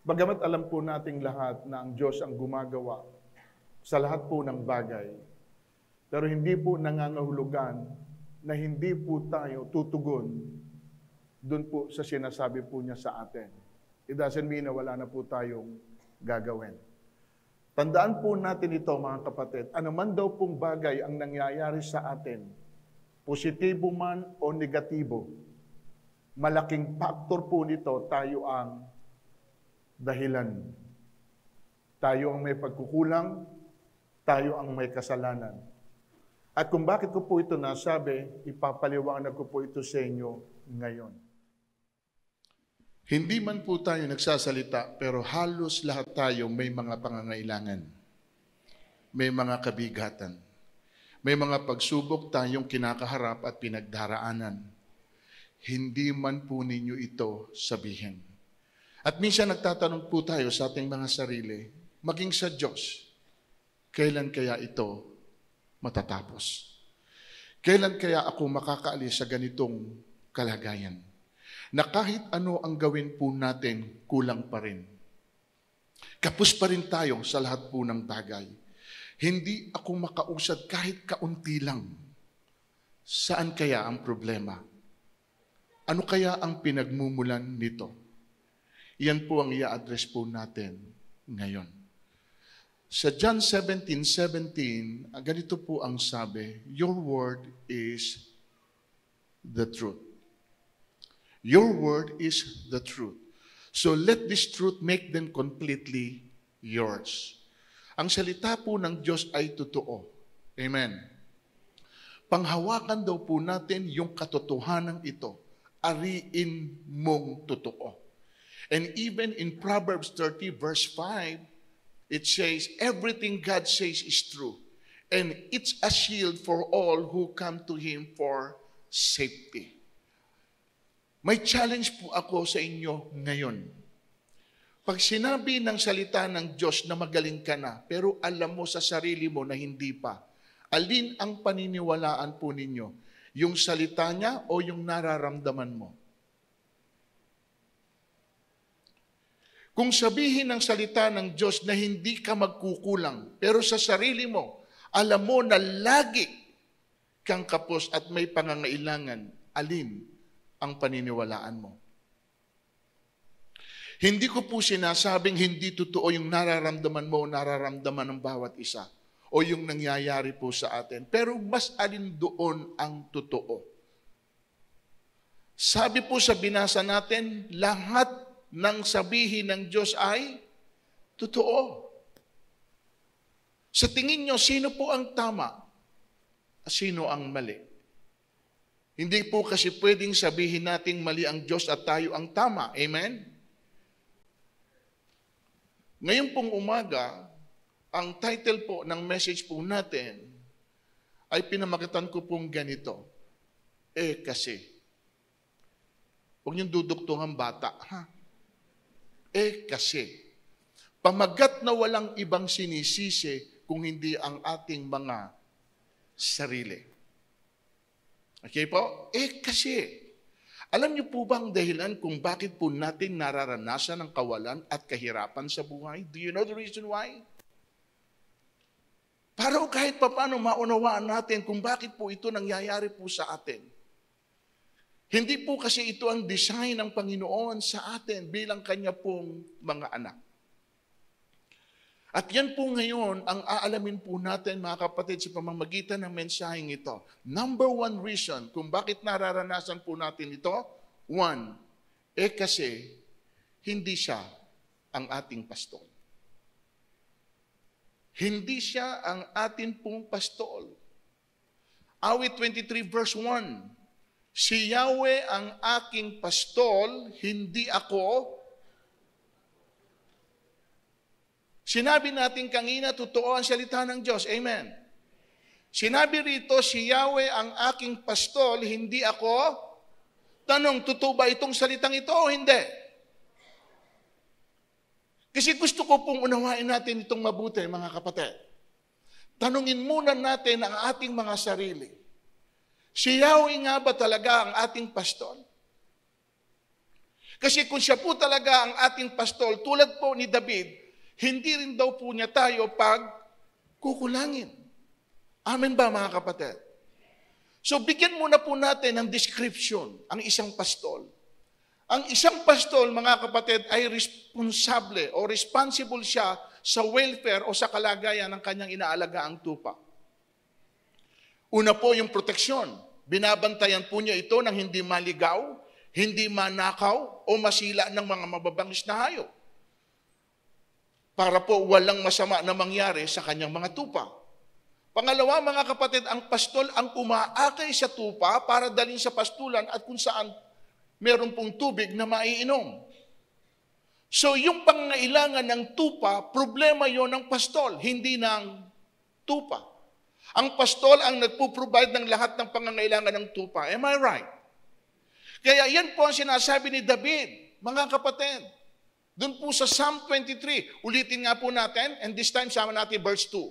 Bagamat alam po nating lahat na ang Diyos ang gumagawa sa lahat po ng bagay, pero hindi po nangangahulugan na hindi po tayo tutugon doon po sa sinasabi po niya sa atin. It doesn't mean na wala na po tayong gagawin. Tandaan po natin ito, mga kapatid, anuman daw pong bagay ang nangyayari sa atin, positibo man o negatibo, malaking factor po nito, tayo ang dahilan. Tayo ang may pagkukulang, tayo ang may kasalanan. At kung bakit ko po ito nasabi, ipapaliwanag ko po ito sa inyo ngayon. Hindi man po tayo nagsasalita, pero halos lahat tayo may mga pangangailangan. May mga kabigatan. May mga pagsubok tayong kinakaharap at pinagdaraanan. Hindi man po ninyo ito sabihin. At minsan nagtatanong po tayo sa ating mga sarili, maging sa Diyos, kailan kaya ito matatapos? Kailan kaya ako makakaalis sa ganitong kalagayan? Na kahit ano ang gawin po natin, kulang pa rin. Kapos pa rin tayo sa lahat po ng bagay. Hindi ako makausad kahit kaunti lang. Saan kaya ang problema? Ano kaya ang pinagmumulan nito? Yan po ang i-address po natin ngayon. Sa John 17:17, ganito po ang sabi, your word is the truth. Your word is the truth. So let this truth make them completely yours. Ang salita po ng Diyos ay totoo. Amen. Panghawakan daw po natin yung katotohanan ito. Ariin mong totoo. And even in Proverbs 30 verse 5, it says, everything God says is true. And it's a shield for all who come to Him for safety. May challenge po ako sa inyo ngayon. Pag sinabi ng salita ng Diyos na magaling ka na, pero alam mo sa sarili mo na hindi pa, alin ang paniniwalaan po ninyo? Yung salita niya o yung nararamdaman mo? Kung sabihin ng salita ng Diyos na hindi ka magkukulang, pero sa sarili mo, alam mo na lagi kang kapos at may pangangailangan, alin ang paniniwalaan mo? Hindi ko po sinasabing hindi totoo yung nararamdaman mo o nararamdaman ng bawat isa o yung nangyayari po sa atin. Pero mas alin doon ang totoo? Sabi po sa binasa natin, lahat ng sabihin ng Diyos ay totoo. Sa tingin nyo, sino po ang tama? Sino ang mali? Hindi po kasi pwedeng sabihin nating mali ang Diyos at tayo ang tama. Amen? Ngayon pong umaga, ang title po ng message po natin ay pinamagitan ko pong ganito. Kasi. Huwag niyong duduktungan bata. Ha? Kasi. Pamagat na walang ibang sinisisi kung hindi ang ating mga sarili. Okay po? Kasi, alam niyo po ba ang dahilan kung bakit po natin nararanasan ang kawalan at kahirapan sa buhay? Do you know the reason why? Para kahit paano maunawaan natin kung bakit po ito nangyayari po sa atin. Hindi po kasi ito ang design ng Panginoon sa atin bilang Kanya pong mga anak. At yan po ngayon ang aalamin po natin, mga kapatid, sa pamamagitan ng mensaheng ito. Number one reason kung bakit nararanasan po natin ito, kasi hindi siya ang ating pastol. Hindi siya ang ating pong pastol. Awit 23 verse 1, si Yahweh ang aking pastol, hindi ako. Sinabi natin kanina, totoo ang salita ng Diyos. Amen. Sinabi rito, si Yahweh ang aking pastol, hindi ako. Tanong, totoo ba itong salitang ito o hindi? Kasi gusto ko pong unawain natin itong mabuti, mga kapatid. Tanungin muna natin ang ating mga sarili. Si Yahweh nga ba talaga ang ating pastol? Kasi kung siya po talaga ang ating pastol, tulad po ni David, hindi rin daw po niya tayo kukulangin. Amen ba mga kapatid? So bigyan muna po natin ng description ang isang pastol. Ang isang pastol, mga kapatid, ay responsable o responsible siya sa welfare o sa kalagayan ng kanyang inaalagaang tupa. Una po yung proteksyon. Binabantayan po niya ito ng hindi maligaw, hindi manakaw o masila ng mga mababangis na hayop. Para po walang masama na mangyari sa kanyang mga tupa. Pangalawa, mga kapatid, ang pastol ang umaakay sa tupa para dalhin sa pastulan at kung saan meron pong tubig na maiinom. So yung pangangailangan ng tupa, problema yon ng pastol, hindi ng tupa. Ang pastol ang nagpo-provide ng lahat ng pangangailangan ng tupa. Am I right? Kaya yan po ang sinasabi ni David, mga kapatid. Doon po sa Psalm 23, ulitin nga po natin, and this time sama natin verse 2.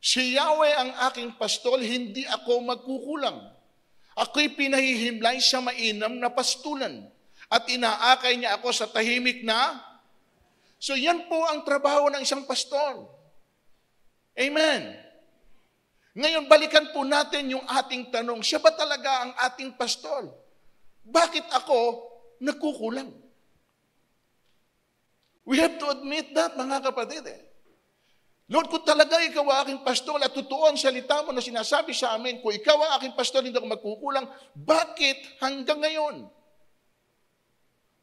Si Yahweh ang aking pastol, hindi ako magkukulang. Ako'y pinahihimlay sa mainam na pastulan at inaakay niya ako sa tahimik na. So yan po ang trabaho ng isang pastol. Amen. Ngayon, balikan po natin yung ating tanong, siya ba talaga ang ating pastol? Bakit ako nagkukulang? We have to admit that, mga kapatid. Lord, kung talaga ikaw ang aking pastol at totoo ang salita mo na sinasabi sa amin, kung ikaw ang aking pastol, hindi ako magkukulang, bakit hanggang ngayon?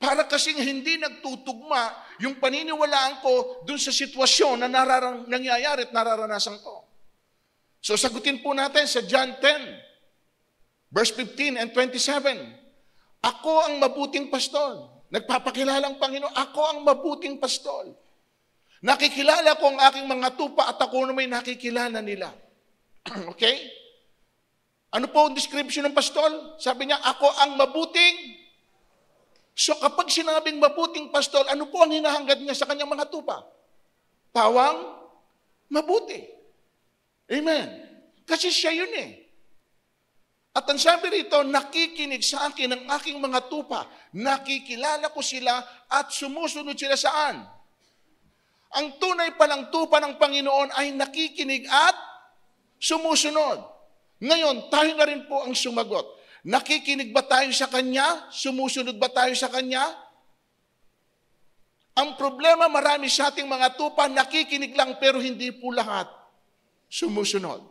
Para kasing hindi nagtutugma yung paniniwalaan ko dun sa sitwasyon na nangyayari at nararanasan ko. So sagutin po natin sa John 10, verse 15 and 27. Ako ang mabuting pastol. Nagpapakilalang Panginoon, ako ang mabuting pastol. Nakikilala ko ang aking mga tupa at ako na may nakikilala nila. Okay? Ano po ang description ng pastol? Sabi niya, ako ang mabuting. So kapag sinabing mabuting pastol, ano po ang hinahangad niya sa kanyang mga tupa? Pawang mabuti. Amen. Kasi siya yun eh. At ang sabi rito, nakikinig sa akin ang aking mga tupa. Nakikilala ko sila at sumusunod sila saan? Ang tunay palang tupa ng Panginoon ay nakikinig at sumusunod. Ngayon, tayo na rin po ang sumagot. Nakikinig ba tayo sa Kanya? Sumusunod ba tayo sa Kanya? Ang problema, marami sa ating mga tupa, nakikinig lang pero hindi po lahat sumusunod.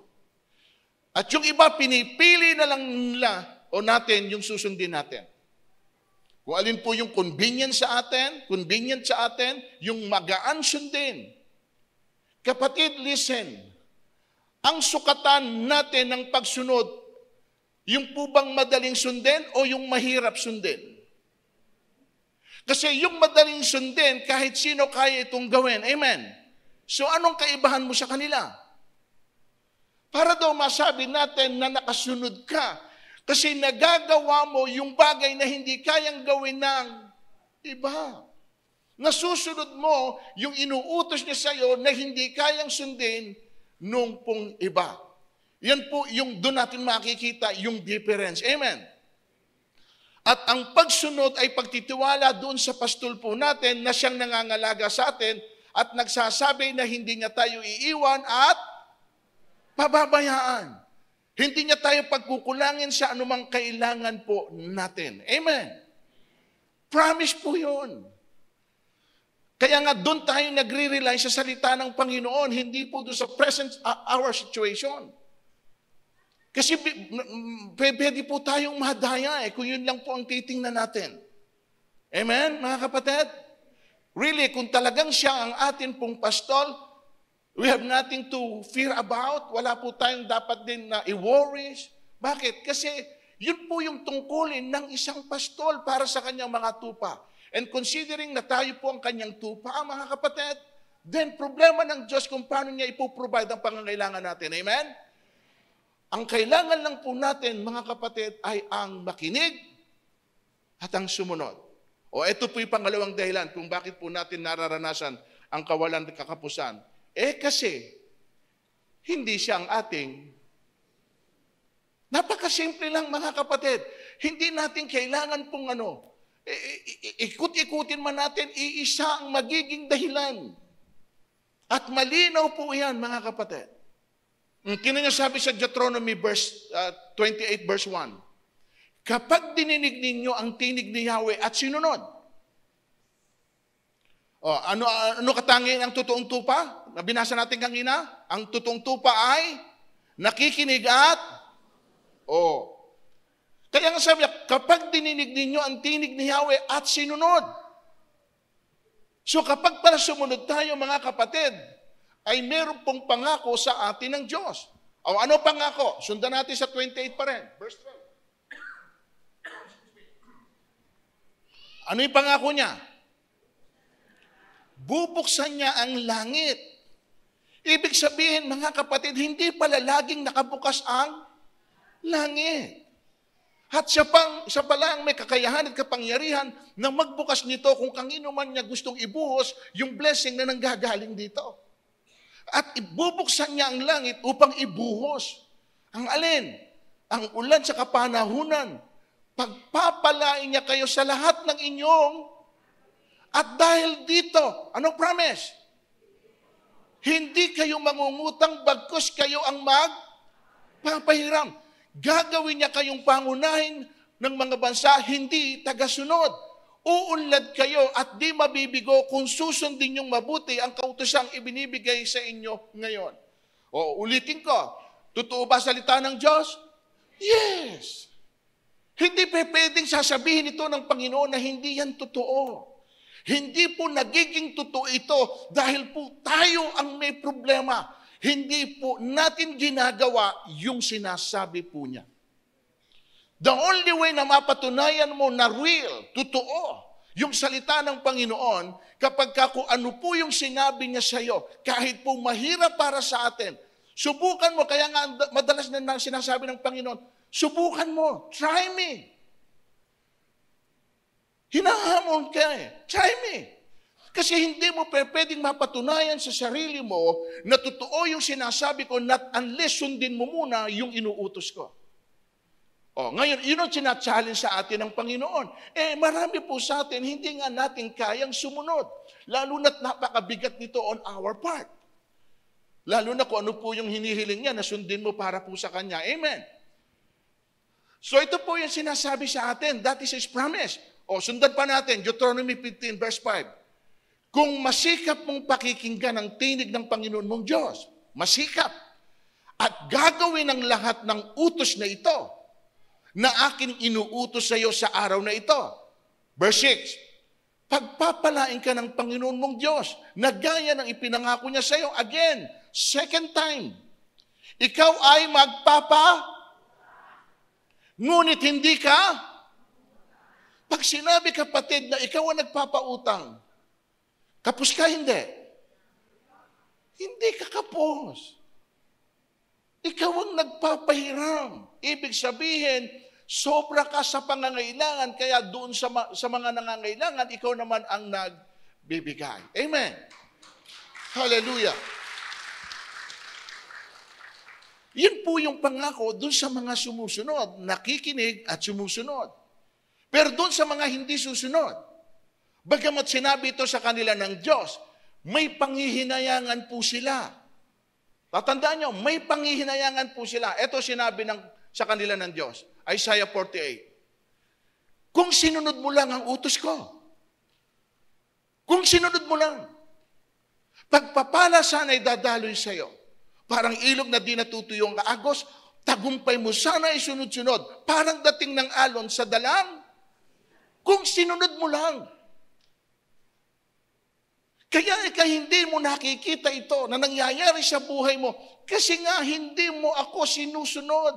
At yung iba, pinipili na lang nila o natin yung susundin natin. Kung alin po yung convenient sa atin, yung magaan sundin. Kapatid, listen. Ang sukatan natin ng pagsunod, yung po bang madaling sundin o yung mahirap sundin? Kasi yung madaling sundin, kahit sino kaya itong gawin. Amen? So anong kaibahan mo sa kanila? Para daw masabi natin na nakasunod ka. Kasi nagagawa mo yung bagay na hindi kayang gawin ng iba. Nasusunod mo yung inuutos niya sa iyo na hindi kayang sundin nung pong iba. Yan po yung doon natin makikita yung difference. Amen? At ang pagsunod ay pagtitiwala doon sa pastol po natin na siyang nangangalaga sa atin at nagsasabi na hindi niya tayo iiwan at pababayaan. Hindi niya tayo pagkukulangin sa anumang kailangan po natin. Amen. Promise po yun. Kaya nga doon tayo nagre-rely sa salita ng Panginoon, hindi po doon sa present our situation. Kasi pwede po tayong madaya kung yun lang po ang titingnan natin. Amen, mga kapatid? Really, kung talagang siya ang atin pong pastol, we have nothing to fear about. Wala po tayong dapat din na i-worry. Bakit? Kasi yun po yung tungkulin ng isang pastol para sa kanyang mga tupa. And considering na tayo po ang kanyang tupa, mga kapatid, then problema ng Diyos kung paano niya ipoprovide ang pangangailangan natin. Amen? Ang kailangan lang po natin, mga kapatid, ay ang makinig at ang sumunod. O ito po yung pangalawang dahilan kung bakit po natin nararanasan ang kawalan at kakapusan. Kasi, hindi siya ang ating. Napakasimple lang mga kapatid. Hindi natin kailangan pong ikut-ikutin man natin, iisa ang magiging dahilan. At malinaw po yan, mga kapatid. Kaya sabi sa Deuteronomy 28 verse 1, kapag dininig ninyo ang tinig ni Yahweh at sinunod, ano katangian ang totoong tupa? Nabinasa natin kanina, ang totoong tupa ay nakikinig at kaya nga sabi niya, kapag dininig ninyo ang tinig ni Yahweh at sinunod. So kapag para sumunod tayo, mga kapatid, ay meron pong pangako sa atin ng Diyos. Ano pangako? Sundan natin sa 28 pa rin. Verse 12. Ano yung pangako niya? Bubuksan niya ang langit. Ibig sabihin, mga kapatid, hindi pala laging nakabukas ang langit. At siya pala ang may kakayahan at kapangyarihan na magbukas nito kung kanino man niya gustong ibuhos yung blessing na nanggagaling dito. At ibubuksan niya ang langit upang ibuhos. Ang alin? Ang ulan sa kapanahunan. Pagpapalain niya kayo sa lahat ng inyong at dahil dito, anong promise? Hindi kayo mangungutang bagkus kayo ang magpapahiram. Gagawin niya kayong pangunahin ng mga bansa, hindi tagasunod. Uunlad kayo at di mabibigo kung susundin niyong mabuti ang kautosang ibinibigay sa inyo ngayon. Ulitin ko, totoo ba salita ng Diyos? Yes! Hindi pwedeng sasabihin ito ng Panginoon na hindi yan totoo. Hindi po nagiging totoo ito dahil po tayo ang may problema. Hindi po natin ginagawa yung sinasabi po niya. The only way na mapatunayan mo na real, totoo, yung salita ng Panginoon, kapag kung ano po yung sinabi niya sa iyo, kahit po mahirap para sa atin, subukan mo, kaya nga madalas na sinasabi ng Panginoon, subukan mo, try me. Hinahamon ka try me. Kasi hindi mo pwedeng mapatunayan sa sarili mo na totoo yung sinasabi ko not unless sundin mo muna yung inuutos ko. Ngayon, yun ang sinachallenge sa atin ng Panginoon. Marami po sa atin, hindi nga natin kayang sumunod. Lalo na't napakabigat nito on our part. Lalo na kung ano po yung hinihiling niya na sundin mo para po sa Kanya. Amen. So ito po yung sinasabi sa atin. That is His promise. Sundan pa natin, Deuteronomy 15 verse 5. Kung masikap mong pakikinggan ang tinig ng Panginoon mong Diyos, masikap, at gagawin ang lahat ng utos na ito, na aking inuutos sa iyo sa araw na ito. Verse 6, pagpapalain ka ng Panginoon mong Diyos, na gaya ng ipinangako niya sa iyo. Again, second time, ikaw ay ngunit hindi ka, pag sinabi kapatid na ikaw ang nagpapautang, kapos ka, hindi. Hindi ka kapos. Ikaw ang nagpapahiram. Ibig sabihin, sobra ka sa pangangailangan, kaya doon sa mga nangangailangan, ikaw naman ang nagbibigay. Amen. Hallelujah. Yun po yung pangako doon sa mga sumusunod, nakikinig at sumusunod. Pero doon sa mga hindi susunod, bagamat sinabi ito sa kanila ng Diyos, may panghihinayangan po sila. Tatandaan nyo, may panghihinayangan po sila. Ito sinabi sa kanila ng Diyos, Isaiah 48. Kung sinunod mo lang ang utos ko, kung sinunod mo lang, pagpapala sana ay dadaloy sa iyo. Parang ilog na di natutuyong kaagos, tagumpay mo sana ay sunod-sunod. Parang dating ng alon sa dalang, kung sinunod mo lang. Kaya hindi mo nakikita ito na nangyayari sa buhay mo kasi nga hindi mo ako sinusunod.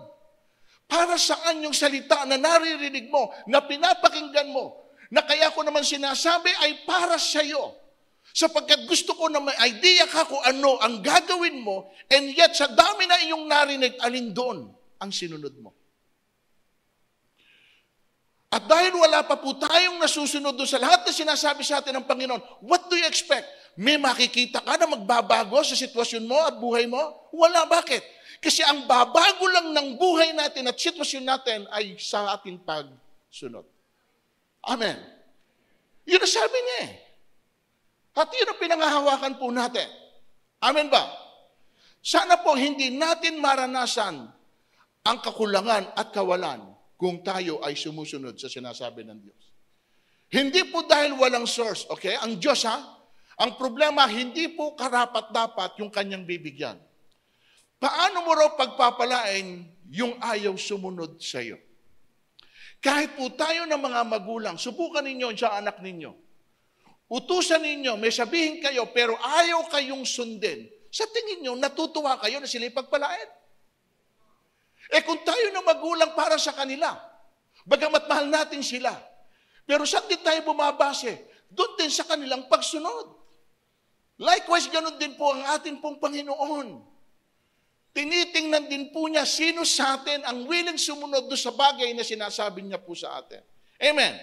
Para saan yung salita na naririnig mo, na pinapakinggan mo, na kaya ko naman sinasabi ay para sa iyo. Sapagkat gusto ko na may idea ka kung ano ang gagawin mo, and yet sa dami na iyong narinig, alin doon ang sinunod mo. At dahil wala pa po tayong nasusunod doon sa lahat na sinasabi sa atin ng Panginoon, what do you expect? May makikita ka na magbabago sa sitwasyon mo at buhay mo? Wala. Bakit? Kasi ang babago lang ng buhay natin at sitwasyon natin ay sa ating pagsunod. Amen. Yun ang sabi niya eh. At yun ang pinangahawakan po natin. Amen ba? Sana po hindi natin maranasan ang kakulangan at kawalan kung tayo ay sumusunod sa sinasabi ng Diyos. Hindi po dahil walang source, okay? Ang Diyos ang problema, hindi po karapat-dapat yung kanyang bibigyan. Paano mo raw pagpapalain yung ayaw sumunod sa iyo? Kahit po tayo ng mga magulang, subukan ninyo sa anak ninyo. Utusan ninyo, may sabihin kayo, pero ayaw kayong sundin. Sa tingin nyo, natutuwa kayo na sila ipagpalain. Kung tayo na magulang para sa kanila, bagamat mahal natin sila, pero saan din tayo bumabase? Doon din sa kanilang pagsunod. Likewise, ganun din po ang atin pong Panginoon. Tinitingnan din po niya sino sa atin ang willing sumunod doon sa bagay na sinasabi niya po sa atin. Amen.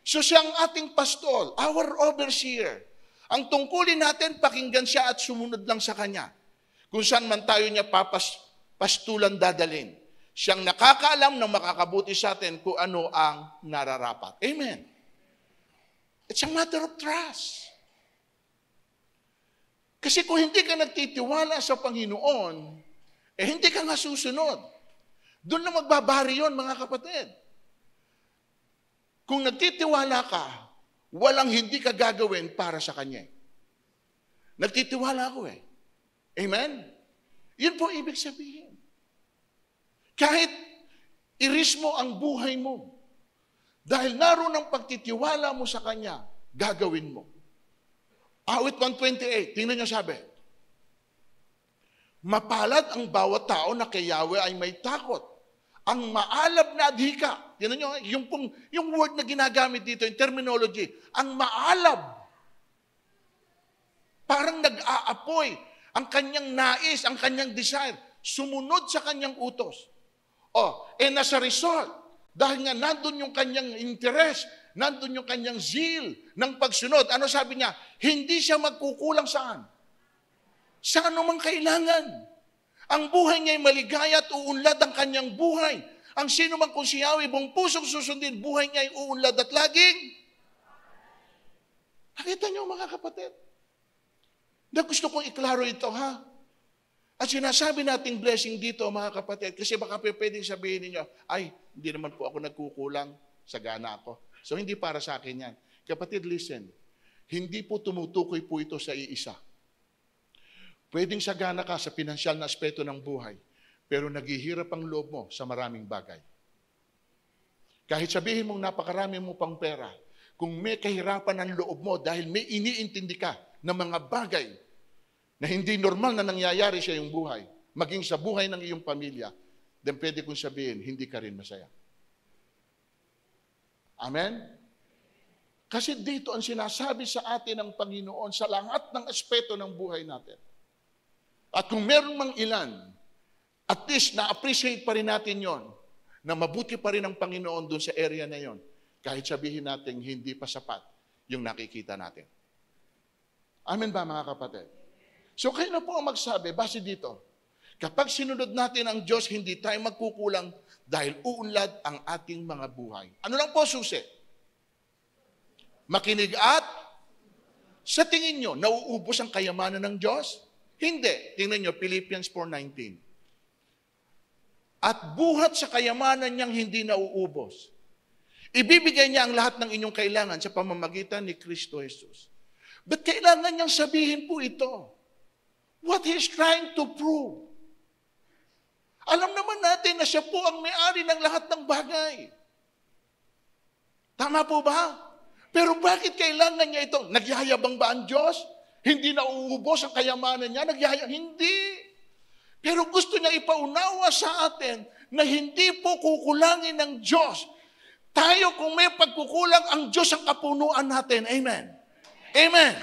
So siya ang ating pastol, our overseer. Ang tungkulin natin, pakinggan siya at sumunod lang sa kanya. Kung saan man tayo niya pastulan dadalhin. Siyang nakakaalam na makakabuti sa atin kung ano ang nararapat. Amen. It's a matter of trust. Kasi kung hindi ka nagtitiwala sa Panginoon, hindi ka nga susunod. Doon na magbabari yun, mga kapatid. Kung nagtitiwala ka, walang hindi ka gagawin para sa Kanya. Nagtitiwala ako Amen? Yun po ibig sabihin. Kahit iris mo ang buhay mo, dahil naroon ang pagtitiwala mo sa Kanya, gagawin mo. Awit 128, tingnan niyo sabi, mapalad ang bawat tao na kay Yahweh ay may takot. Ang maalab na adhika, tingnan niyo, yung word na ginagamit dito, yung terminology, ang maalab, parang nag-aapoy, ang kanyang nais, ang kanyang desire, sumunod sa kanyang utos. Nasa result, dahil nga nandun yung kanyang interest, nandun yung kanyang zeal ng pagsunod. Ano sabi niya? Hindi siya magkukulang saan? Sa anumang kailangan. Ang buhay niya ay maligaya at uunlad ang kanyang buhay. Ang sino man kung si Yahweh, buong pusong susundin, buhay niya ay uunlad at laging. Nakita niyo mga kapatid? Na gusto kong iklaro ito, At sinasabi nating blessing dito, mga kapatid, kasi baka pwedeng sabihin ninyo, ay, hindi naman po ako nagkukulang, sagana ako. So, hindi para sa akin yan. Kapatid, listen, hindi po tumutukoy po ito sa iisa. Pwedeng sagana ka sa pinansyal na aspeto ng buhay, pero naghihirap ang loob mo sa maraming bagay. Kahit sabihin mong napakarami mo pang pera, kung may kahirapan ang loob mo dahil may iniintindi ka ng mga bagay na hindi normal na nangyayari sa iyong buhay, maging sa buhay ng iyong pamilya, then pwede kong sabihin, hindi ka rin masaya. Amen? Kasi dito ang sinasabi sa atin ng Panginoon sa lahat ng aspeto ng buhay natin. At kung meron mang ilan, at least na-appreciate pa rin natin yon, na mabuti pa rin ang Panginoon dun sa area na yon, kahit sabihin natin hindi pa sapat yung nakikita natin. Amen ba mga kapatid? So kayo na po ang magsabi, base dito, kapag sinunod natin ang Diyos, hindi tayo magkukulang dahil uunlad ang ating mga buhay. Ano lang po susi? Makinig at sa tingin nyo, nauubos ang kayamanan ng Diyos? Hindi. Tingnan nyo, Philippians 4:19. At buhat sa kayamanan niyang hindi nauubos. Ibibigay niya ang lahat ng inyong kailangan sa pamamagitan ni Kristo Jesus. But kailangan niyang sabihin po ito. What He is trying to prove. Alam naman natin na siya po ang may-ari ng lahat ng bagay. Tama po ba? Pero bakit kailangan niya ito? Nagyayabang ba ang Diyos? Hindi nauubos ang kayamanan niya? Hindi. Pero gusto niya ipaunawa sa atin na hindi po kukulangin ng Diyos. Tayo kung may pagkukulang, ang Diyos ang kapunuan natin. Amen. Amen.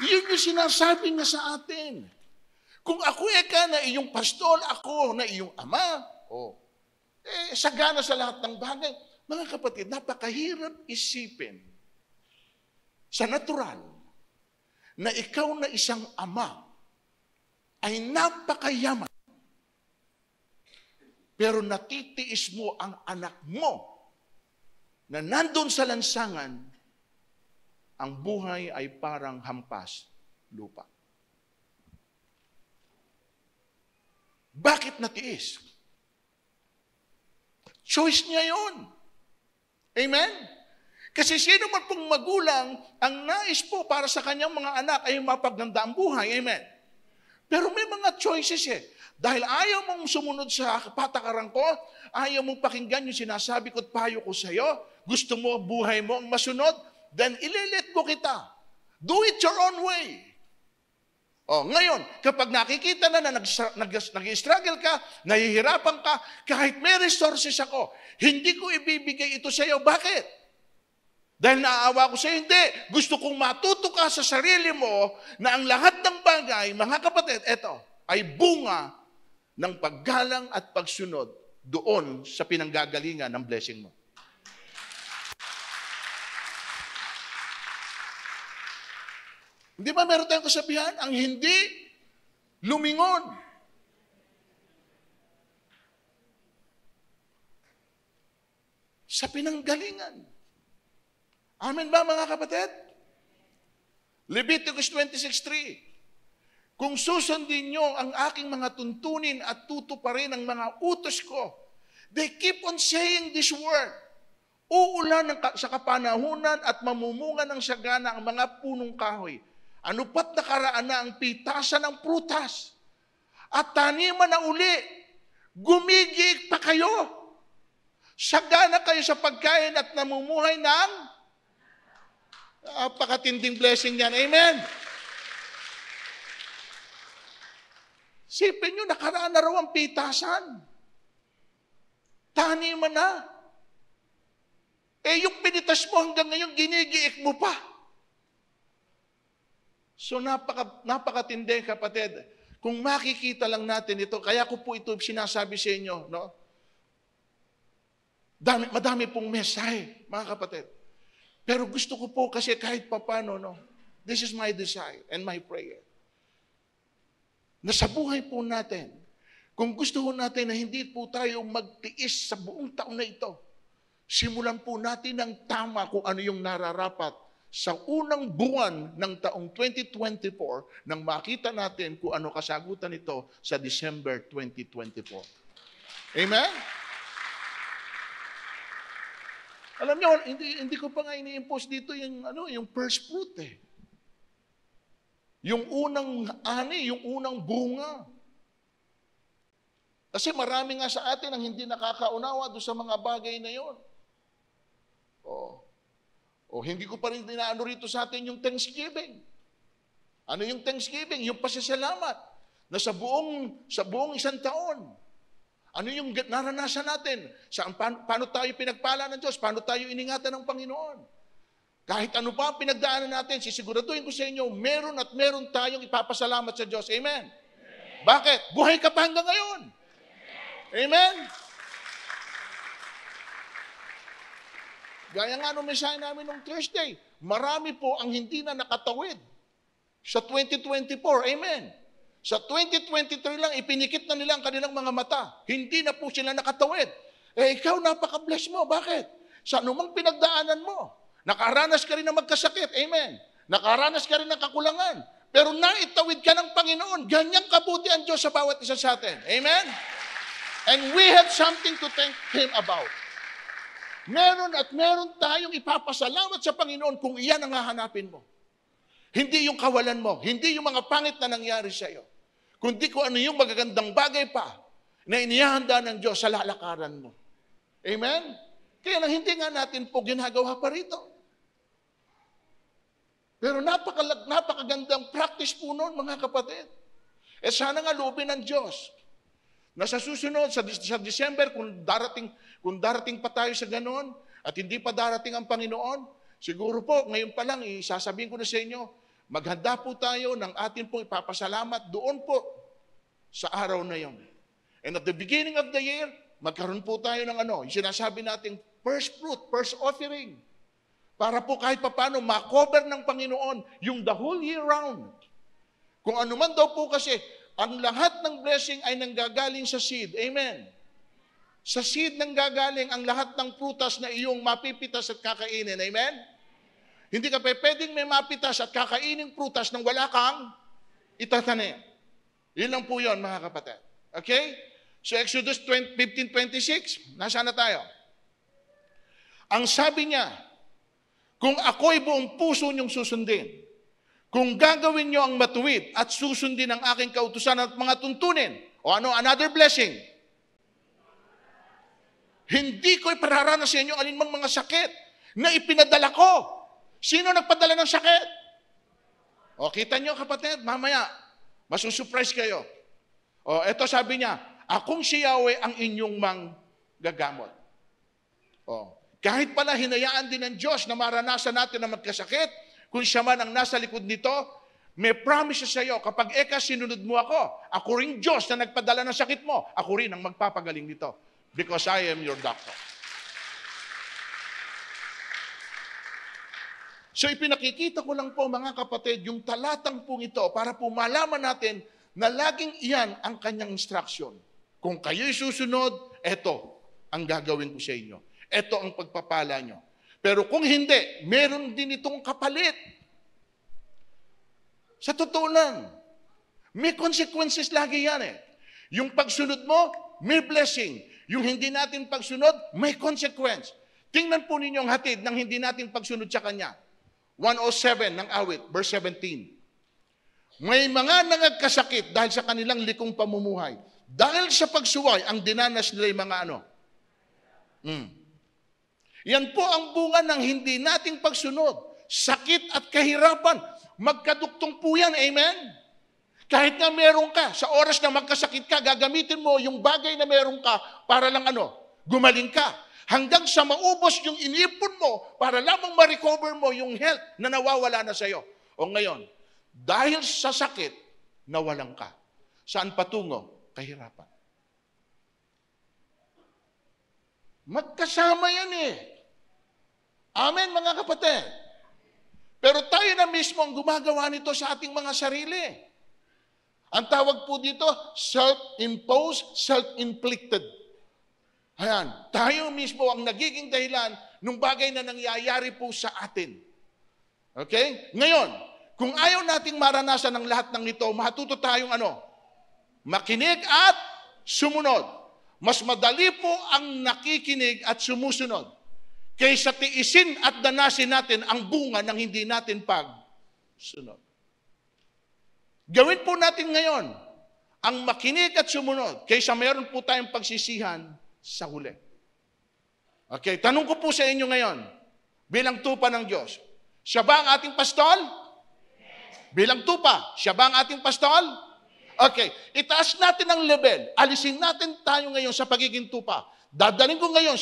Yun yung sinasabi niya sa atin. Kung ako ka na iyong pastol, ako na iyong ama, sagana sa lahat ng bagay. Mga kapatid, napakahirap isipin sa natural na ikaw na isang ama ay napakayaman. Pero natitiis mo ang anak mo na nandun sa lansangan, ang buhay ay parang hampas lupa. Bakit natiis? Choice niya yon. Amen? Kasi sino man pong magulang, ang nais po para sa kanyang mga anak ay mapaganda ang buhay. Amen? Pero may mga choices eh. Dahil ayaw mong sumunod sa patakaran ko, ayaw mong pakinggan yung sinasabi ko at payo ko sa iyo, gusto mo buhay mo ang masunod, then ililit ko kita. Do it your own way. O, ngayon, kapag nakikita na nag-struggle ka, nahihirapan ka, kahit may resources ako, hindi ko ibibigay ito sa iyo. Bakit? Dahil naaawa ko sa iyo, hindi. Gusto kong matuto ka sa sarili mo na ang lahat ng bagay, mga kapatid, eto, ay bunga ng paggalang at pagsunod doon sa pinanggagalingan ng blessing mo. Hindi ba meron tayong kasabihan? Ang hindi lumingon. Sa pinanggalingan. Amen ba mga kapatid? Leviticus 26:3. Kung susundin nyo ang aking mga tuntunin at tutuparin ang mga utos ko, they keep on saying this word. Uulan sa kapanahunan at mamumunga ng sagana ang mga punong kahoy. Ano pat nakaraan na ang pitasan ng prutas. At taniman na uli, gumigig pa kayo. Sagana kayo sa pagkain at namumuhay ng napakatinding blessing yan. Amen. Sipin nyo, nakaraan na raw ang pitasan. Taniman na. Yung pinitas mo hanggang ngayon, ginigiik mo pa. So napakatindi kapatid. Kung makikita lang natin ito, kaya ko po ito sinasabi sa inyo, no? Madami pong mensahe, mga kapatid. Pero gusto ko po kasi kahit papano, no? This is my desire and my prayer. Na sa buhay po natin, kung gusto po natin na hindi po tayo magtiis sa buong taon na ito, simulan po natin ng tama kung ano yung nararapat sa unang buwan ng taong 2024 nang makita natin kung ano kasagutan nito sa December 2024. Amen? Alam niyo, hindi ko pa nga ini-impose dito yung first fruit eh. Yung unang ani, yung unang bunga. Kasi marami nga sa atin ang hindi nakakaunawa doon sa mga bagay na yon. Hindi ko pa rin dinaano rito sa atin yung Thanksgiving. Ano yung Thanksgiving? Yung pasasalamat na sa buong isang taon. Ano yung naranasan natin? Paano tayo pinagpala ng Diyos? Paano tayo iningatan ng Panginoon? Kahit ano pa ang pinagdaanan natin, sisiguraduhin ko sa inyo, meron at meron tayong ipapasalamat sa Diyos. Amen? Bakit? Buhay ka pa hanggang ngayon. Amen? Gaya nga nung mensahe namin nung Thursday, marami po ang hindi na nakatawid sa 2024. Amen? Sa 2023 lang, ipinikit na nila ang kanilang mga mata. Hindi na po sila nakatawid. Ikaw, napaka-bless mo. Bakit? Sa anumang pinagdaanan mo, nakaranas ka rin ng magkasakit. Amen? Nakaranas ka rin ng kakulangan. Pero naitawid ka ng Panginoon. Ganyang kabuti ang Diyos sa bawat isa sa atin. Amen? And we have something to thank Him about. Meron at meron tayong ipapasalamat sa Panginoon kung iyan ang hahanapin mo. Hindi yung kawalan mo, hindi yung mga pangit na nangyari sa iyo, kundi kung ano yung magagandang bagay pa na inihahanda ng Diyos sa lalakaran mo. Amen? Kaya lang hindi nga natin po ginagawa pa rito. Pero napakagandang practice po noon, mga kapatid. Sana nga loobin ng Diyos na sa susunod, sa December, kung darating pa tayo sa ganoon at hindi pa darating ang Panginoon, siguro po, ngayon pa lang, sasabihin ko na sa inyo, maghanda po tayo ng ating pong ipapasalamat doon po sa araw na yon. And at the beginning of the year, magkaroon po tayo ng yung sinasabi nating first fruit, first offering. Para po kahit papano ma-cover ng Panginoon yung the whole year round. Kung ano man daw po kasi, ang lahat ng blessing ay nanggagaling sa seed. Amen. Sa seed nang gagaling ang lahat ng prutas na iyong mapipitas at kakainin. Amen? Hindi ka pwedeng may mapitas at kakainin prutas nang wala kang itatanim. Yun lang po yun, mga kapatid. Okay? So Exodus 15:26, nasaan na tayo? Ang sabi niya, kung ako'y buong puso niyong susundin, kung gagawin niyo ang matuwid at susundin ang aking kautusan at mga tuntunin, o ano, another blessing, hindi ko ipararanas sa inyo alinmang mga sakit na ipinadala ko. Sino nagpadala ng sakit? O, kita niyo kapatid, mamaya, masusurprise kayo. O, eto sabi niya, akong si Yahweh ang inyong manggagamot. O, kahit pala hinayaan din ng Diyos na maranasan natin na magkasakit, kung siya man ang nasa likod nito, may promise sa iyo, kapag sinunod mo ako ring Diyos na nagpadala ng sakit mo, ako rin ang magpapagaling nito. Because I am your doctor. So ipinakikita ko lang po mga kapatid, yung talatang pong ito para po malaman natin na laging iyan ang kanyang instruction. Kung kayo'y susunod, eto ang gagawin ko sa inyo. Ito ang pagpapala nyo. Pero kung hindi, meron din itong kapalit. Sa totoo lang, may consequences lagi yan eh. Yung pagsunod mo, may blessing. Yung hindi natin pagsunod, may consequence. Tingnan po ninyo ang hatid ng hindi natin pagsunod sa Kanya. 107 ng awit, verse 17. May mga nangagkasakit dahil sa kanilang likong pamumuhay. Dahil sa pagsuway, ang dinanas nila yung mga ano. Yan po ang bunga ng hindi nating pagsunod. Sakit at kahirapan. Magkaduktong po yan, amen? Kahit na meron ka, sa oras na magkasakit ka, gagamitin mo yung bagay na meron ka para lang gumaling ka. Hanggang sa maubos yung inipon mo para lamang ma-recover mo yung health na nawawala na sa'yo. O ngayon, dahil sa sakit, nawalan ka. Saan patungo? Kahirapan. Magkasama yan eh. Amen, mga kapatid. Pero tayo na mismo ang gumagawa nito sa ating mga sarili. Ang tawag po dito, self-imposed, self-inflicted. Ayan, tayo mismo ang nagiging dahilan ng bagay na nangyayari po sa atin. Okay? Ngayon, kung ayaw nating maranasan ang lahat ng ito, matuto tayong makinig at sumunod. Mas madali po ang nakikinig at sumusunod kaysa tiisin at danasin natin ang bunga ng hindi natin pagsunod. Gawin po natin ngayon ang makinig at sumunod kaysa mayroon po tayong pagsisihan sa huli. Okay, tanong ko po sa inyo ngayon, bilang tupa ng Diyos, siya ba ang ating pastol? Bilang tupa, siya ba ang ating pastol? Okay, itaas natin ang level. Alisin natin tayo ngayon sa pagiging tupa. Dadalhin ko ngayon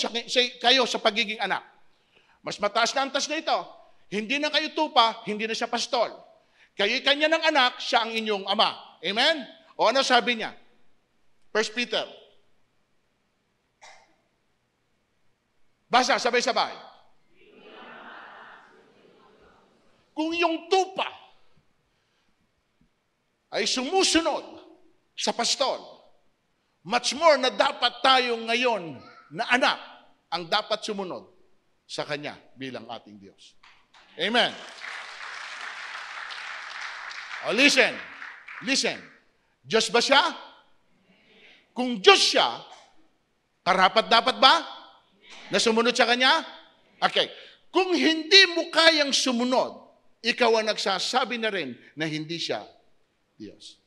kayo sa pagiging anak. Mas mataas na antas na ito. Hindi na kayo tupa, hindi na siya pastol. Kayo'y kanya ng anak, siya ang inyong ama. Amen? O ano sabi niya? 1 Peter. Basa, sabay-sabay. Kung yung tupa ay sumusunod sa pastol, much more na dapat tayo ngayon na anak ang dapat sumunod sa Kanya bilang ating Diyos. Amen. Oh, listen. Diyos ba siya? Kung Diyos siya, karapat-dapat ba na sumunod sa Kanya? Okay. Kung hindi mo kayang sumunod, ikaw ang nagsasabi na rin na hindi siya Diyos.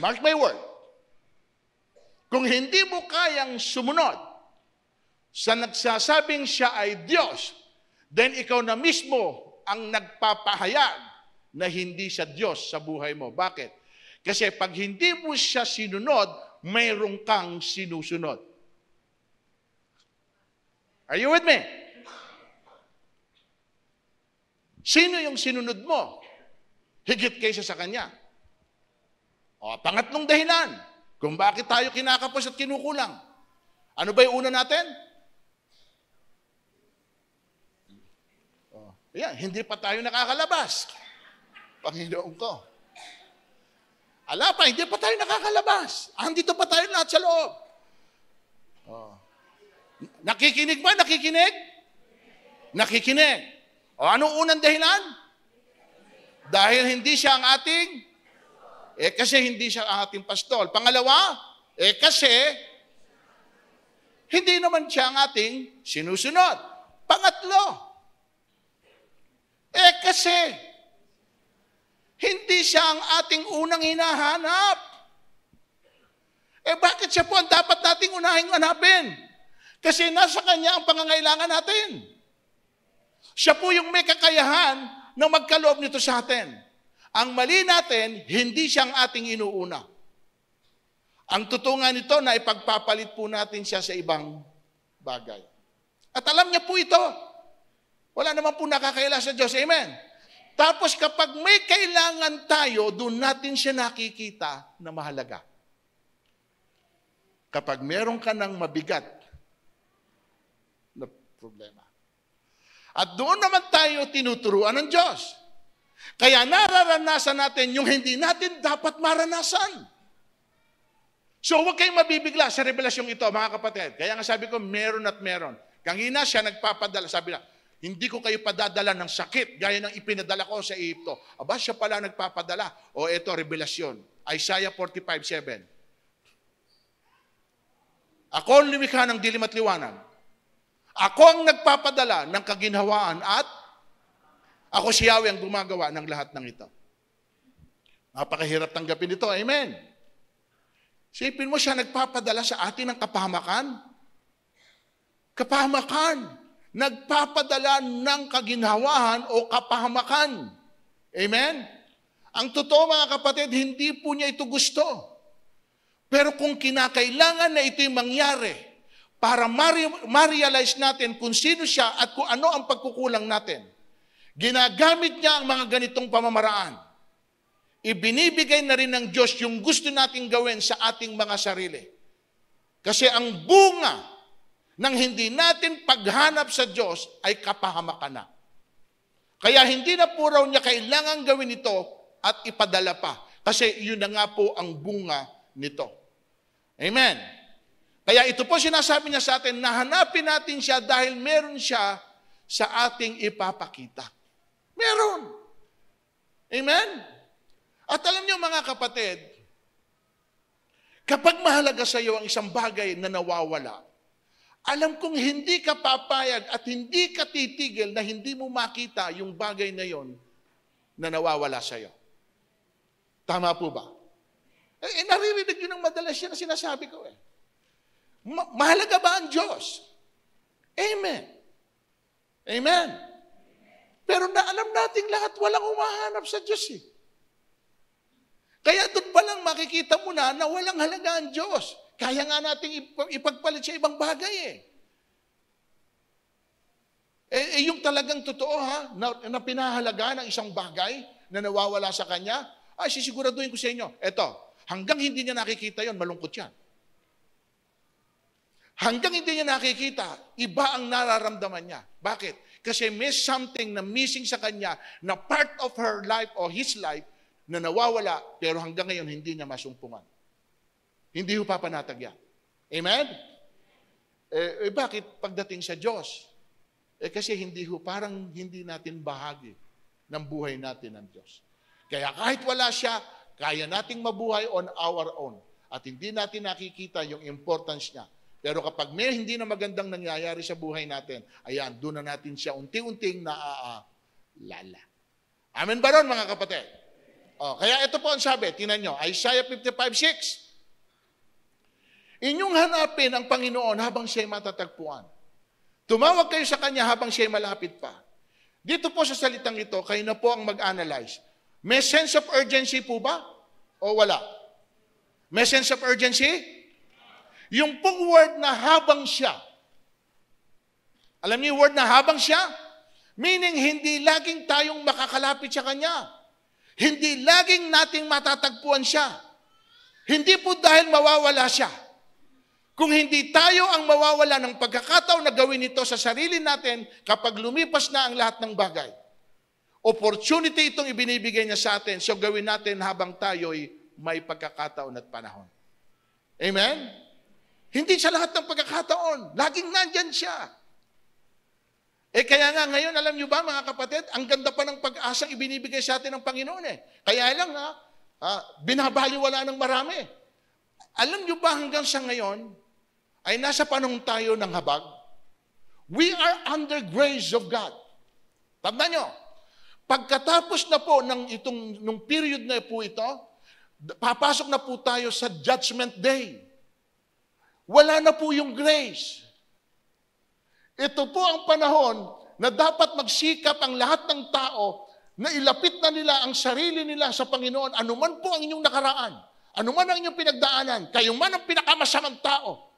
Mark my word. Kung hindi mo kayang sumunod sa nagsasabing siya ay Diyos, then ikaw na mismo ang nagpapahayag na hindi siya Diyos sa buhay mo. Bakit? Kasi pag hindi mo siya sinunod, mayroon kang sinusunod. Are you with me? Sino yung sinunod mo? Higit kaysa sa Kanya. O, pangatlong dahilan, kung bakit tayo kinakapos at kinukulang. Ano ba yung una natin? Ayan, hindi pa tayo nakakalabas. Panginoon ko. Ala pa, hindi pa tayo nakakalabas. Andito pa tayo lahat sa loob. Oh. Nakikinig ba? Nakikinig? Nakikinig. O anong unang dahilan? Dahil hindi siya ang ating, kasi hindi siya ang ating pastol. Pangalawa, kasi hindi naman siya ang ating sinusunod. Pangatlo, kasi hindi siya ang ating unang hinahanap. Bakit siya po ang dapat nating unahing hanapin? Kasi nasa kanya ang pangangailangan natin. Siya po yung may kakayahan na magkaloob nito sa atin. Ang mali natin, hindi siya ang ating inuuna. Ang tutungan nito na ipagpapalit po natin siya sa ibang bagay. At alam niya po ito. Wala naman po nakakaila sa Diyos. Amen. Tapos kapag may kailangan tayo, doon natin siya nakikita na mahalaga. Kapag meron ka ng mabigat na problema. At doon naman tayo tinuturuan ng Diyos. Kaya nararanasan natin yung hindi natin dapat maranasan. So huwag kayong mabibigla sa revelasyong ito, mga kapatid. Kaya nga sabi ko, meron at meron. Kanina siya nagpapadala, sabi na, hindi ko kayo padadala ng sakit, gaya ng ipinadala ko sa Egypto. Aba, siya pala nagpapadala. O ito, revelasyon. Isaiah 45:7. Ako ang lumikha ng dilim at liwanag. Ako ang nagpapadala ng kaginhawaan at ako si Yahweh ang gumagawa ng lahat ng ito. Napakahirap tanggapin ito. Amen. Sipin mo siya nagpapadala sa atin ng kapahamakan. Kapahamakan. Nagpapadala ng kaginhawahan o kapahamakan. Amen? Ang totoo mga kapatid, hindi po niya ito gusto. Pero kung kinakailangan na ito'y mangyari para ma-realize natin kung sino siya at kung ano ang pagkukulang natin, ginagamit niya ang mga ganitong pamamaraan. Ibinibigay na rin ng Diyos yung gusto nating gawin sa ating mga sarili. Kasi ang bunga nang hindi natin paghanap sa Diyos ay kapahamakan na. Kaya hindi na po raw niya kailangan gawin ito at ipadala pa. Kasi yun na nga po ang bunga nito. Amen. Kaya ito po sinasabi niya sa atin, nahanapin natin siya dahil meron siya sa ating ipapakita. Meron. Amen. At alam niyo mga kapatid, kapag mahalaga sa iyo ang isang bagay na nawawala, alam kong hindi ka papayag at hindi ka titigil na hindi mo makita yung bagay na yon na nawawala sa iyo. Tama po ba? Naririnig yun ng madalas yan na sinasabi ko . Mahalaga ba ang Diyos? Amen. Amen. Pero alam nating lahat walang umahanap sa Diyos . Kaya doon pa lang makikita mo na walang halaga ang Diyos. Kaya nga natin ipagpalit sa ibang bagay . Yung talagang totoo na pinahalaga ng isang bagay na nawawala sa kanya, sisiguraduhin ko sa inyo, hanggang hindi niya nakikita yon, malungkot yan. Hanggang hindi niya nakikita, iba ang nararamdaman niya. Bakit? Kasi may something na missing sa kanya na part of her life or his life na nawawala, pero hanggang ngayon hindi niya masumpungan. Hindi ho papanatag yan. Amen? Bakit pagdating sa Diyos? Kasi parang hindi natin bahagi ng buhay natin ng Diyos. Kaya kahit wala siya, kaya nating mabuhay on our own. At hindi natin nakikita yung importance niya. Pero kapag may hindi na magandang nangyayari sa buhay natin, ayan, doon na natin siya unti-unting naaalala. Amen ba ron, mga kapatid? Kaya ito po ang sabi, tingnan nyo, Isaiah 55:6. Inyong hanapin ang Panginoon habang siya'y matatagpuan. Tumawag kayo sa Kanya habang siya'y malapit pa. Dito po sa salitang ito, kayo na po ang mag-analyze. May sense of urgency po ba? O wala? May sense of urgency? Yung pong word na habang siya. Alam niyo yung word na habang siya? Meaning, hindi laging tayong makakalapit sa Kanya. Hindi laging nating matatagpuan siya. Hindi po dahil mawawala siya. Kung hindi tayo ang mawawala ng pagkakataon na gawin ito sa sarili natin kapag lumipas na ang lahat ng bagay. Opportunity itong ibinibigay niya sa atin, so gawin natin habang tayo'y may pagkakataon at panahon. Amen? Hindi sa lahat ng pagkakataon. Laging nandyan siya. Kaya nga ngayon, alam nyo ba mga kapatid, ang ganda pa ng pag-asang ibinibigay sa atin ng Panginoon Kaya lang binabaliwala ng marami. Alam nyo ba hanggang sa ngayon, ay nasa panahon tayo ng habag? We are under grace of God. Tandaan nyo, pagkatapos na po nung period na po ito, papasok na po tayo sa Judgment Day. Wala na po yung grace. Ito po ang panahon na dapat magsikap ang lahat ng tao na ilapit na nila ang sarili nila sa Panginoon. Anuman po ang inyong nakaraan, anuman ang inyong pinagdaanan, kayo man ang pinakamasamang tao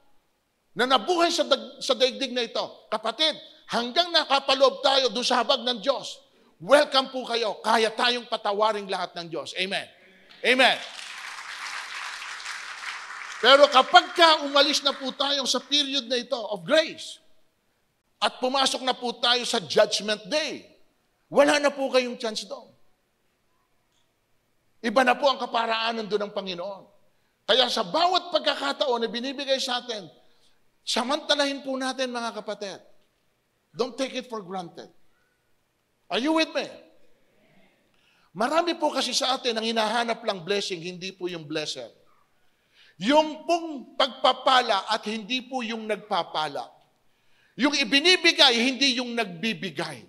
na nabuhay sa daigdig na ito. Kapatid, hanggang nakapaloob tayo doon sa habag ng Diyos, welcome po kayo. Kaya tayong patawaring lahat ng Diyos. Amen. Amen. Pero kapag umalis na po tayo sa period na ito of grace, at pumasok na po tayo sa Judgment Day, wala na po kayong chance doon. Iba na po ang kaparaanan doon ng Panginoon. Kaya sa bawat pagkakataon na binibigay sa atin, samantalahin po natin mga kapatid. Don't take it for granted. Are you with me? Marami po kasi sa atin ang hinahanap lang blessing, hindi po yung blesser. Yung pong pagpapala at hindi po yung nagpapala. Yung ibinibigay, hindi yung nagbibigay.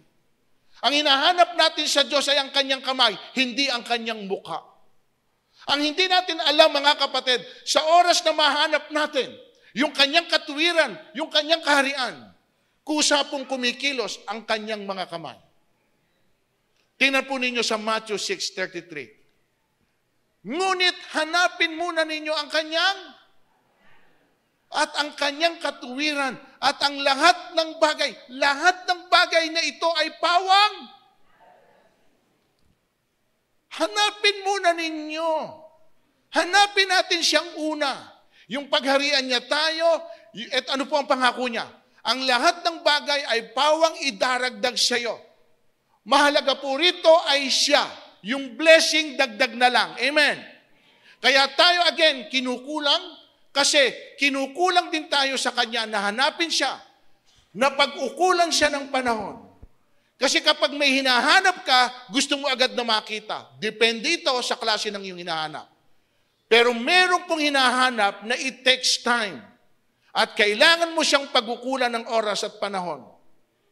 Ang hinahanap natin sa Diyos ay ang kanyang kamay, hindi ang kanyang mukha. Ang hindi natin alam mga kapatid, sa oras na mahanap natin, yung kanyang katuwiran, yung kanyang kaharian, kusa pong kumikilos ang kanyang mga kamay. Tingnan po ninyo sa Matthew 6:33. Ngunit hanapin muna ninyo ang kanyang katuwiran at ang lahat ng bagay na ito ay pawang. Hanapin muna ninyo. Hanapin natin siyang una. Yung pagharian niya tayo, at ano po ang pangako niya? Ang lahat ng bagay ay pawang idaragdag sa iyo. Mahalaga po rito ay siya. Yung blessing, dagdag na lang. Amen. Kaya tayo again, kinukulang, kasi kinukulang din tayo sa Kanya na hanapin siya, na pag-ukulan siya ng panahon. Kasi kapag may hinahanap ka, gusto mo agad na makita. Depende ito sa klase ng iyong hinahanap. Pero meron pong hinahanap na it takes time. At kailangan mo siyang pag-ukulan ng oras at panahon.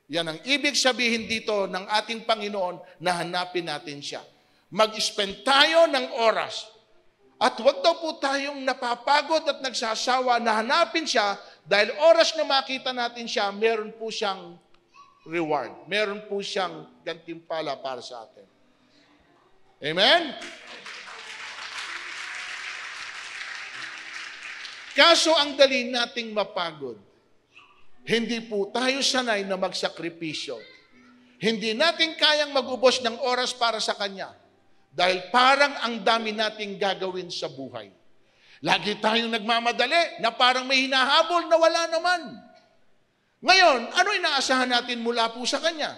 Yan ang ibig sabihin dito ng ating Panginoon na hanapin natin siya. Mag-spend tayo ng oras. At huwag daw po tayong napapagod at nagsasawa na hanapin siya dahil oras na makita natin siya, meron po siyang reward. Meron po siyang gantimpala para sa atin. Amen? Kaso ang dali nating mapagod. Hindi po tayo sanay na magsakripisyo. Hindi natin kayang mag-ubos ng oras para sa Kanya. Dahil parang ang dami nating gagawin sa buhay. Lagi tayong nagmamadali na parang may hinahabol na wala naman. Ngayon, ano inaasahan natin mula po sa Kanya?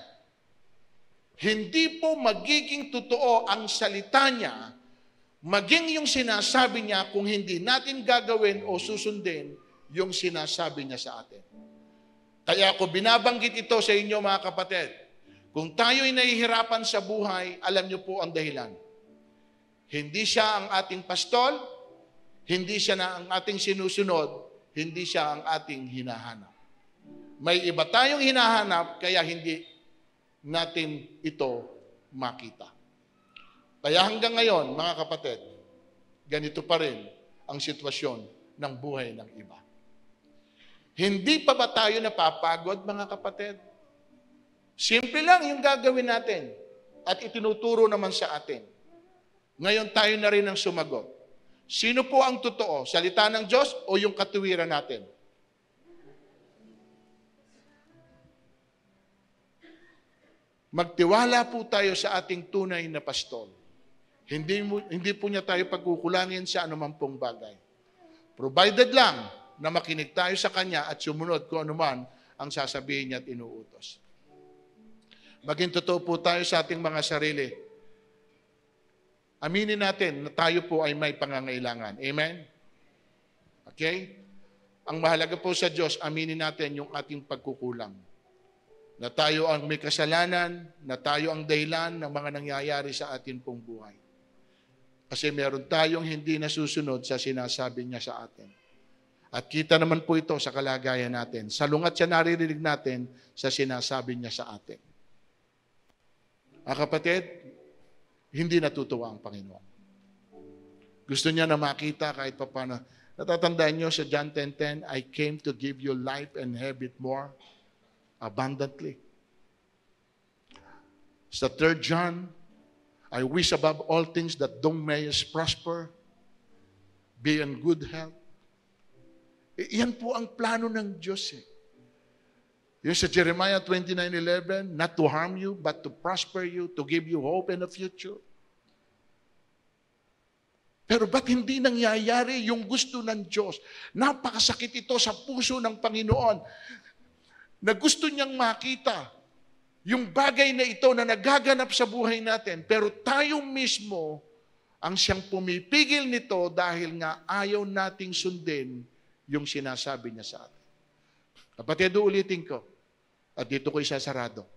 Hindi po magiging totoo ang salita niya, maging yung sinasabi niya kung hindi natin gagawin o susundin yung sinasabi niya sa atin. Kaya ako binabanggit ito sa inyo mga kapatid. Kung tayo'y nahihirapan sa buhay, alam niyo po ang dahilan. Hindi siya ang ating pastol, hindi siya na ang ating sinusunod, hindi siya ang ating hinahanap. May iba tayong hinahanap, kaya hindi natin ito makita. Kaya hanggang ngayon, mga kapatid, ganito pa rin ang sitwasyon ng buhay ng iba. Hindi pa ba tayo napapagod, mga kapatid? Simple lang yung gagawin natin at itinuturo naman sa atin. Ngayon tayo na rin ang sumagot. Sino po ang totoo? Salita ng Diyos o yung katuwiran natin? Magtiwala po tayo sa ating tunay na pastol. Hindi po niya tayo pagkukulangin sa anuman pong bagay. Provided lang na makinig tayo sa Kanya at sumunod kung anuman ang sasabihin niya at inuutos. Maging totoo po tayo sa ating mga sarili. Aminin natin na tayo po ay may pangangailangan. Amen? Okay? Ang mahalaga po sa Diyos, aminin natin yung ating pagkukulang. Na tayo ang may kasalanan, na tayo ang dahilan ng mga nangyayari sa atin pong buhay. Kasi meron tayong hindi nasusunod sa sinasabi niya sa atin. At kita naman po ito sa kalagayan natin. Salungat siya naririnig natin sa sinasabi niya sa atin. Kapatid, hindi natutuwa ang Panginoon. Gusto niya na makita kahit pa paano. Natatandaan niyo sa John 10:10, I came to give you life and have it more abundantly. Sa 3 John, I wish above all things that thou mayest prosper, be in good health. Iyan po ang plano ng Diyos. Yung sa Jeremiah 29:11, not to harm you, but to prosper you, to give you hope and a future. Pero ba't hindi nangyayari yung gusto ng Diyos? Napakasakit ito sa puso ng Panginoon na gusto niyang makita yung bagay na ito na nagaganap sa buhay natin. Pero tayo mismo ang siyang pumipigil nito dahil nga ayaw nating sundin yung sinasabi niya sa atin. Kapatid, ulitin ko. At dito ko isasarado.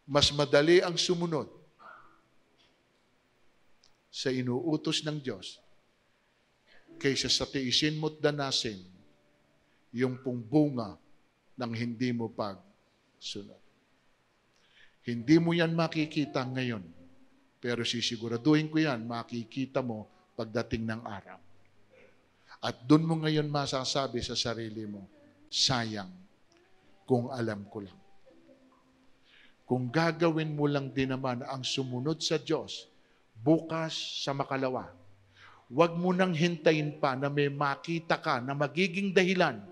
Mas madali ang sumunod sa inuutos ng Diyos kaysa sa tiisin mo't danasin yung pong bunga ng hindi mo pagsunod. Hindi mo yan makikita ngayon, pero sisiguraduhin ko yan, makikita mo pagdating ng araw. At doon mo ngayon masasabi sa sarili mo, sayang kung alam ko lang. Kung gagawin mo lang din naman ang sumunod sa Diyos, bukas sa makalawa, huwag mo nang hintayin pa na may makita ka na magiging dahilan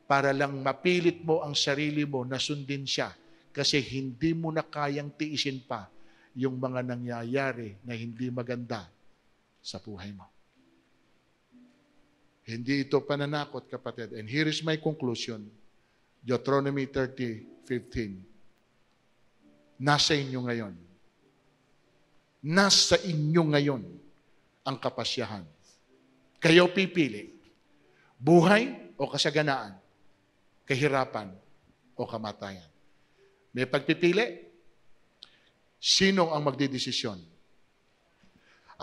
para lang mapilit mo ang sarili mo na sundin siya kasi hindi mo na kayang tiisin pa yung mga nangyayari na hindi maganda sa buhay mo. Hindi ito pananakot, kapatid. And here is my conclusion. Deuteronomy 30:15. Nasa inyo ngayon. Nasa inyo ngayon ang kapasyahan. Kayo pipili. Buhay o kasaganaan. Kahirapan o kamatayan. May pagpipili? Sino ang magdidesisyon?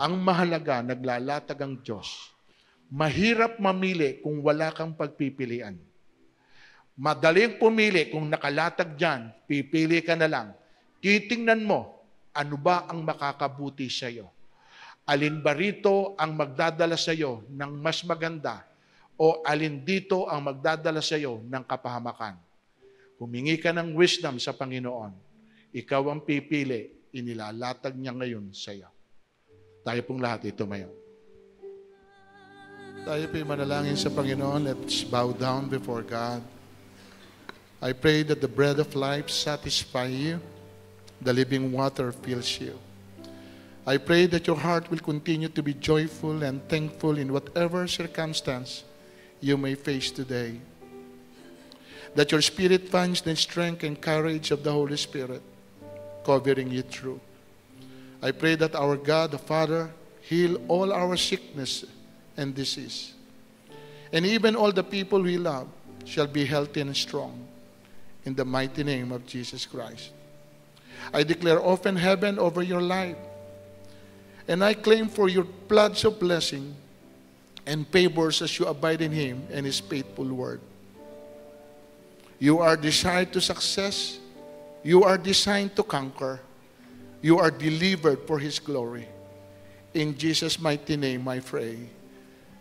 Ang mahalaga, naglalatag ang Diyos. Mahirap mamili kung wala kang pagpipilian. Madaling pumili kung nakalatag dyan, pipili ka na lang. Titingnan mo, ano ba ang makakabuti sa iyo? Alin ba rito ang magdadala sa iyo ng mas maganda? O alin dito ang magdadala sa iyo ng kapahamakan? Humingi ka ng wisdom sa Panginoon. Ikaw ang pipili, inilalatag niya ngayon sa iyo. Tayo pong lahat ito mayon. Tayo po'y manalangin sa Panginoon. Let's bow down before God. I pray that the bread of life satisfy you. The living water fills you. I pray that your heart will continue to be joyful and thankful in whatever circumstance you may face today. That your spirit finds the strength and courage of the Holy Spirit covering you through. I pray that our God, the Father, heal all our sickness and disease. And even all the people we love shall be healthy and strong in the mighty name of Jesus Christ. I declare open heaven over your life. And I claim for your floods of blessing and favors as you abide in Him and His faithful word. You are designed to success. You are designed to conquer. You are delivered for His glory. In Jesus' mighty name I pray.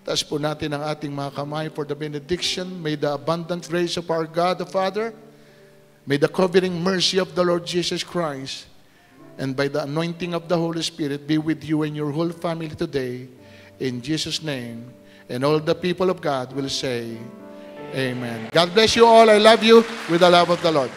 Taas po natin ang ating mga kamay for the benediction. May the abundant grace of our God the Father, may the covering mercy of the Lord Jesus Christ, and by the anointing of the Holy Spirit be with you and your whole family today. In Jesus' name. And all the people of God will say, Amen. God bless you all. I love you with the love of the Lord.